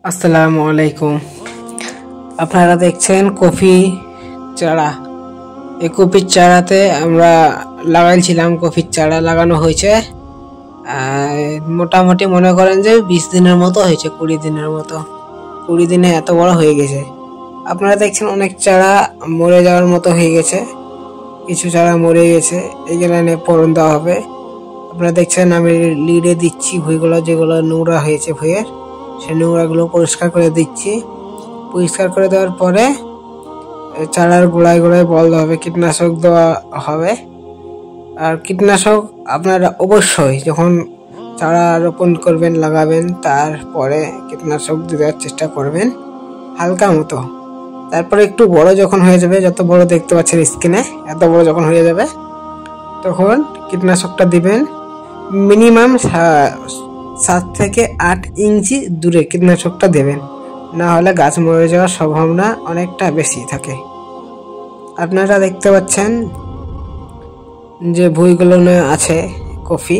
আসসালামু আলাইকুম। আপনারা দেখছেন কফি চারা। এই কফির চারাতে আমরা লাগাইছিলাম, কফির চারা লাগানো হয়েছে মোটামুটি মনে করেন যে 20 দিনের মতো হয়েছে, 20 দিনের মতো। 20 দিনে এত বড় হয়ে গেছে। আপনারা দেখছেন অনেক চারা মরে যাওয়ার মতো হয়ে গেছে, কিছু চারা মরে গেছে, এগুলো নিয়ে ফলন দেওয়া হবে। আপনারা দেখছেন আমি লিডে দিচ্ছি ভুঁইগুলো, যেগুলো নোংরা হয়েছে ভুঁইয়ের, সেই নোংরাগুলো পরিষ্কার করে দিচ্ছি। পরিষ্কার করে দেওয়ার পরে চারার গোড়ায় গোড়ায় বলতে হবে, কীটনাশক দেওয়া হবে। আর কীটনাশক আপনারা অবশ্যই যখন চারা রোপণ করবেন, লাগাবেন, তারপরে কীটনাশক দেওয়ার চেষ্টা করবেন হালকা মতো। তারপরে একটু বড় যখন হয়ে যাবে, যত বড় দেখতে পাচ্ছেন স্ক্রিনে, এত বড় যখন হয়ে যাবে তখন কীটনাশকটা দিবেন। মিনিমাম 7 থেকে 8 ইঞ্চি দূরে কীটনাশকটা দেবেন, না হলে গাছ মরে যাওয়ার সম্ভাবনা অনেকটা বেশি থাকে। আপনারা দেখতে পাচ্ছেন যে ভুঁইগুলো আছে কফি।